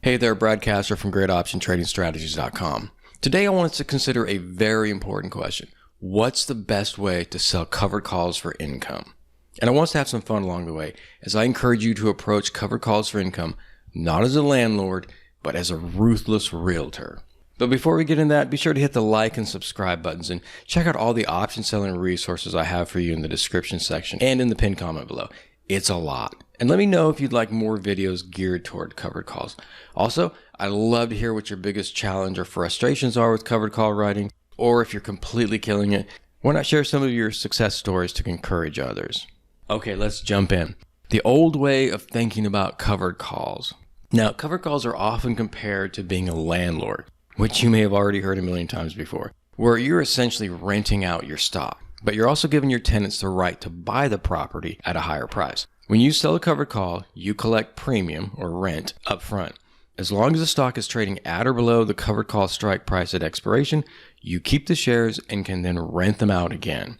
Hey there, Brad Castor from GreatOptionTradingStrategies.com. Today I want us to consider a very important question. What's the best way to sell covered calls for income? And I want us to have some fun along the way as I encourage you to approach covered calls for income not as a landlord, but as a ruthless realtor. But before we get into that, be sure to hit the like and subscribe buttons and check out all the option selling resources I have for you in the description section and in the pinned comment below. It's a lot. And let me know if you'd like more videos geared toward covered calls. Also, I'd love to hear what your biggest challenge or frustrations are with covered call writing, or if you're completely killing it, why not share some of your success stories to encourage others? Okay, let's jump in. The old way of thinking about covered calls. Now, covered calls are often compared to being a landlord, which you may have already heard a million times before, where you're essentially renting out your stock, but you're also giving your tenants the right to buy the property at a higher price. When you sell a covered call, you collect premium or rent up front. As long as the stock is trading at or below the covered call strike price at expiration, you keep the shares and can then rent them out again.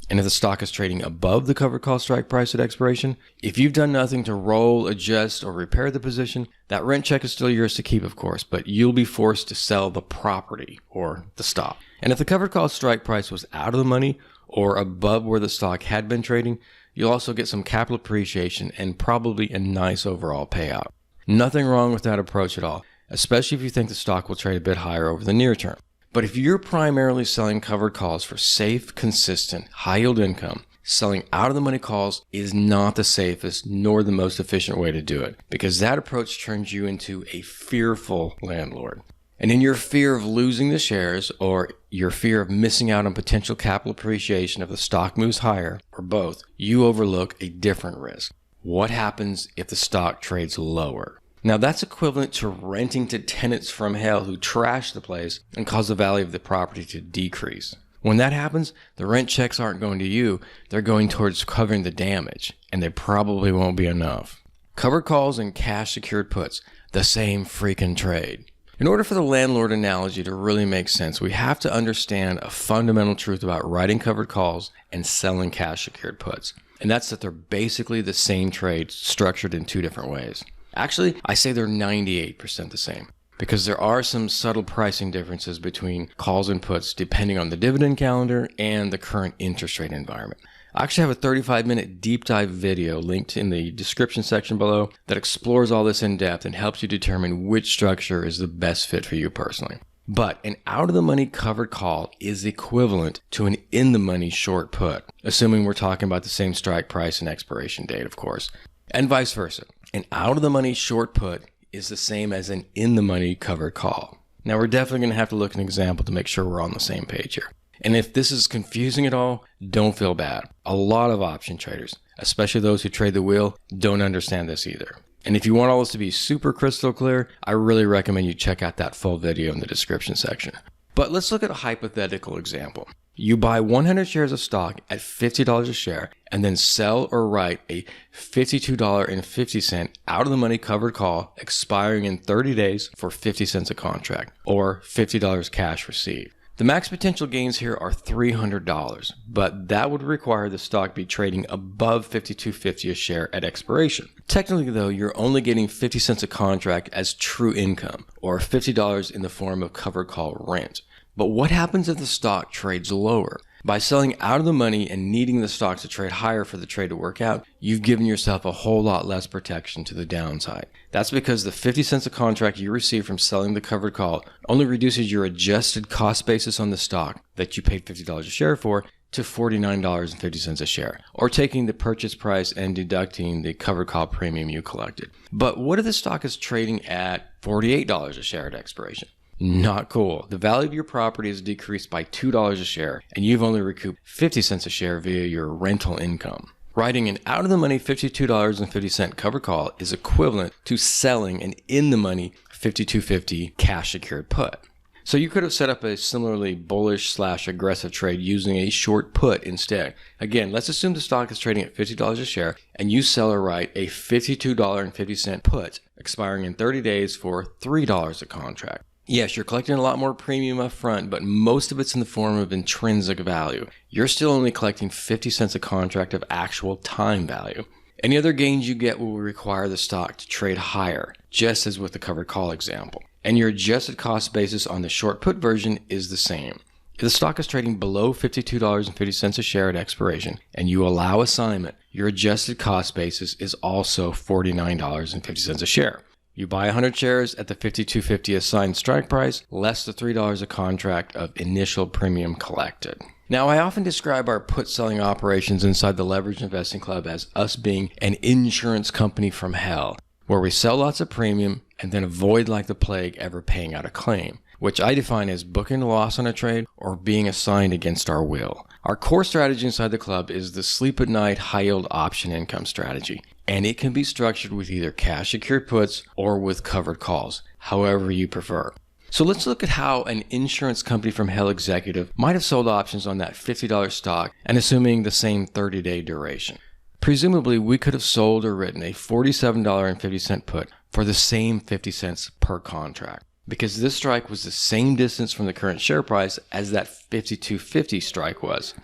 And if the stock is trading above the covered call strike price at expiration, if you've done nothing to roll, adjust, or repair the position, that rent check is still yours to keep, of course, but you'll be forced to sell the property or the stock. And if the covered call strike price was out of the money or above where the stock had been trading, you'll also get some capital appreciation and probably a nice overall payout. Nothing wrong with that approach at all, especially if you think the stock will trade a bit higher over the near term. But if you're primarily selling covered calls for safe, consistent, high-yield income, selling out-of-the-money calls is not the safest nor the most efficient way to do it, because that approach turns you into a fearful landlord. And in your fear of losing the shares or your fear of missing out on potential capital appreciation if the stock moves higher, or both, you overlook a different risk. What happens if the stock trades lower? Now that's equivalent to renting to tenants from hell who trash the place and cause the value of the property to decrease. When that happens, the rent checks aren't going to you, they're going towards covering the damage, and they probably won't be enough. Covered calls and cash secured puts, the same freaking trade. In order for the landlord analogy to really make sense, we have to understand a fundamental truth about writing covered calls and selling cash secured puts. And that's that they're basically the same trade structured in two different ways. Actually, I say they're 98% the same because there are some subtle pricing differences between calls and puts depending on the dividend calendar and the current interest rate environment. I actually have a 35-minute deep dive video linked in the description section below that explores all this in depth and helps you determine which structure is the best fit for you personally. But an out-of-the-money covered call is equivalent to an in-the-money short put, assuming we're talking about the same strike price and expiration date, of course, and vice versa. An out-of-the-money short put is the same as an in-the-money covered call. Now, we're definitely going to have to look at an example to make sure we're on the same page here. And if this is confusing at all, don't feel bad. A lot of option traders, especially those who trade the wheel, don't understand this either. And if you want all this to be super crystal clear, I really recommend you check out that full video in the description section. But let's look at a hypothetical example. You buy 100 shares of stock at $50 a share and then sell or write a $52.50 out-of-the-money covered call expiring in 30 days for 50 cents a contract or $50 cash received. The max potential gains here are $300, but that would require the stock be trading above $52.50 a share at expiration. Technically, though, you're only getting 50 cents a contract as true income, or $50 in the form of covered call rent. But what happens if the stock trades lower? By selling out of the money and needing the stock to trade higher for the trade to work out, you've given yourself a whole lot less protection to the downside. That's because the 50 cents a contract you receive from selling the covered call only reduces your adjusted cost basis on the stock that you paid $50 a share for to $49.50 a share, or taking the purchase price and deducting the covered call premium you collected. But what if the stock is trading at $48 a share at expiration? Not cool. The value of your property is decreased by $2 a share, and you've only recouped 50 cents a share via your rental income. Writing an out-of-the-money $52.50 covered call is equivalent to selling an in-the-money $52.50 cash secured put. So you could have set up a similarly bullish/aggressive trade using a short put instead. Again, let's assume the stock is trading at $50 a share and you sell or write a $52.50 put expiring in 30 days for $3 a contract. Yes, you're collecting a lot more premium up front, but most of it's in the form of intrinsic value. You're still only collecting 50 cents a contract of actual time value. Any other gains you get will require the stock to trade higher, just as with the covered call example. And your adjusted cost basis on the short put version is the same. If the stock is trading below $52.50 a share at expiration and you allow assignment, your adjusted cost basis is also $49.50 a share. You buy 100 shares at the $52.50 assigned strike price, less the $3 a contract of initial premium collected. Now, I often describe our put selling operations inside the Leveraged Investing Club as us being an insurance company from hell, where we sell lots of premium and then avoid like the plague ever paying out a claim, which I define as booking a loss on a trade or being assigned against our will. Our core strategy inside the club is the sleep at night high yield option income strategy, and it can be structured with either cash secured puts or with covered calls, however you prefer. So let's look at how an insurance company from hell executive might have sold options on that $50 stock and assuming the same 30-day duration. Presumably, we could have sold or written a $47.50 put for the same 50 cents per contract, because this strike was the same distance from the current share price as that $52.50 strike was.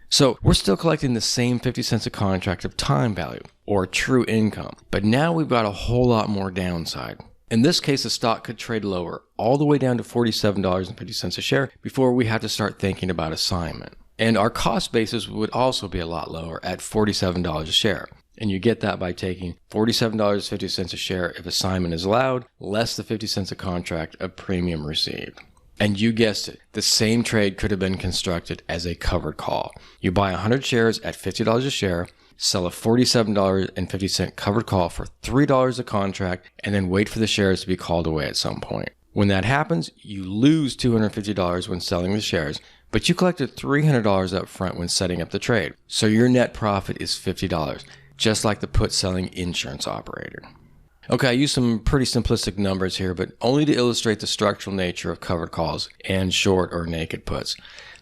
So we're still collecting the same 50 cents a contract of time value, or true income, but now we've got a whole lot more downside. In this case, the stock could trade lower, all the way down to $47.50 a share before we have to start thinking about assignment. And our cost basis would also be a lot lower at $47 a share. And you get that by taking $47.50 a share if assignment is allowed, less the 50 cents a contract of premium received. And you guessed it, the same trade could have been constructed as a covered call. You buy 100 shares at $50 a share, sell a $47.50 covered call for $3 a contract, and then wait for the shares to be called away at some point. When that happens, you lose $250 when selling the shares, but you collected $300 up front when setting up the trade. So your net profit is $50, just like the put selling insurance operator. Okay, I use some pretty simplistic numbers here, but only to illustrate the structural nature of covered calls and short or naked puts.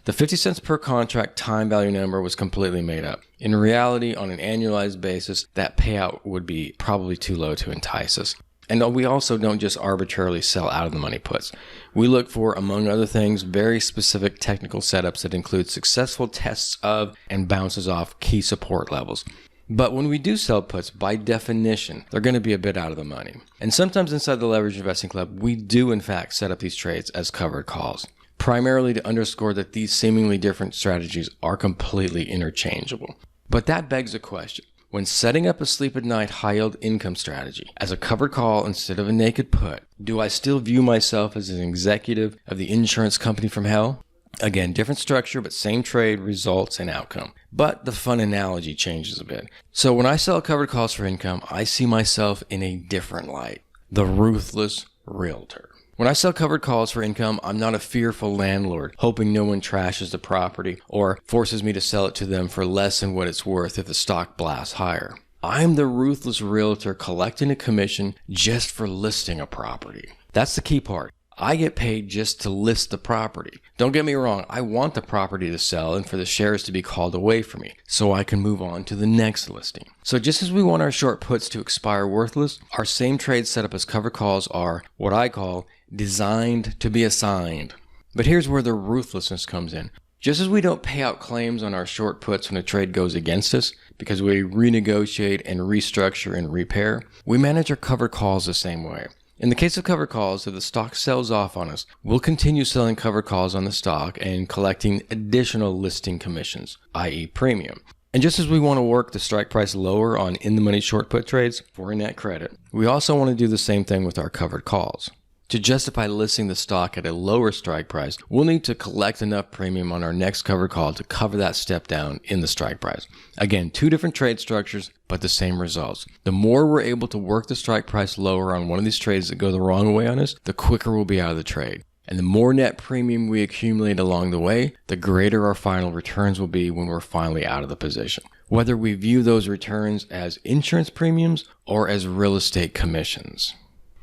The 50 cents per contract time value number was completely made up. In reality, on an annualized basis, that payout would be probably too low to entice us. And we also don't just arbitrarily sell out of the money puts. We look for, among other things, very specific technical setups that include successful tests of and bounces off key support levels. But when we do sell puts, by definition, they're going to be a bit out of the money. And sometimes inside the Leveraged Investing Club, we do in fact set up these trades as covered calls, primarily to underscore that these seemingly different strategies are completely interchangeable. But that begs a question. When setting up a sleep at night high yield income strategy as a covered call instead of a naked put, do I still view myself as an executive of the insurance company from hell? Again, different structure, but same trade, results, and outcome. But the fun analogy changes a bit. So when I sell covered calls for income, I see myself in a different light. The ruthless realtor. When I sell covered calls for income, I'm not a fearful landlord, hoping no one trashes the property or forces me to sell it to them for less than what it's worth if the stock blasts higher. I'm the ruthless realtor collecting a commission just for listing a property. That's the key part. I get paid just to list the property. Don't get me wrong, I want the property to sell and for the shares to be called away from me so I can move on to the next listing. So just as we want our short puts to expire worthless, our same trades set up as covered calls are what I call designed to be assigned. But here's where the ruthlessness comes in. Just as we don't pay out claims on our short puts when a trade goes against us because we renegotiate and restructure and repair, we manage our covered calls the same way. In the case of covered calls, if the stock sells off on us, we'll continue selling covered calls on the stock and collecting additional listing commissions, i.e. premium. And just as we want to work the strike price lower on in-the-money short put trades for a net credit, we also want to do the same thing with our covered calls. To justify listing the stock at a lower strike price, we'll need to collect enough premium on our next covered call to cover that step down in the strike price. Again, two different trade structures, but the same results. The more we're able to work the strike price lower on one of these trades that go the wrong way on us, the quicker we'll be out of the trade. And the more net premium we accumulate along the way, the greater our final returns will be when we're finally out of the position. Whether we view those returns as insurance premiums or as real estate commissions.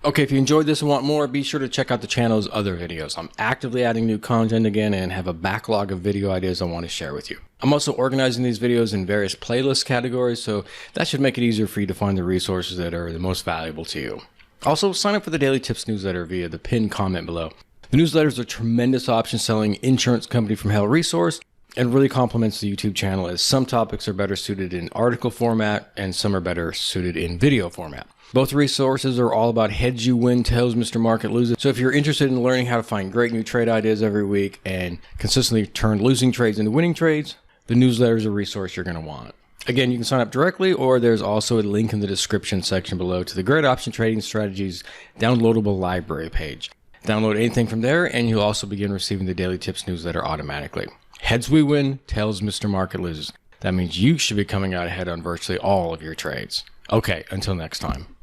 Okay, if you enjoyed this and want more, be sure to check out the channel's other videos. I'm actively adding new content again and have a backlog of video ideas I want to share with you. I'm also organizing these videos in various playlist categories, so that should make it easier for you to find the resources that are the most valuable to you. Also, sign up for the Daily Tips newsletter via the pinned comment below. The newsletter is a tremendous option selling insurance company from hell resource, and really complements the YouTube channel, as some topics are better suited in article format and some are better suited in video format. Both resources are all about heads you win, tails Mr. Market loses. So if you're interested in learning how to find great new trade ideas every week and consistently turn losing trades into winning trades, the newsletter is a resource you're going to want. Again, you can sign up directly, or there's also a link in the description section below to the Great Option Trading Strategies downloadable library page. Download anything from there, and you'll also begin receiving the Daily Tips newsletter automatically. Heads we win, tails Mr. Market loses. That means you should be coming out ahead on virtually all of your trades. Okay, until next time.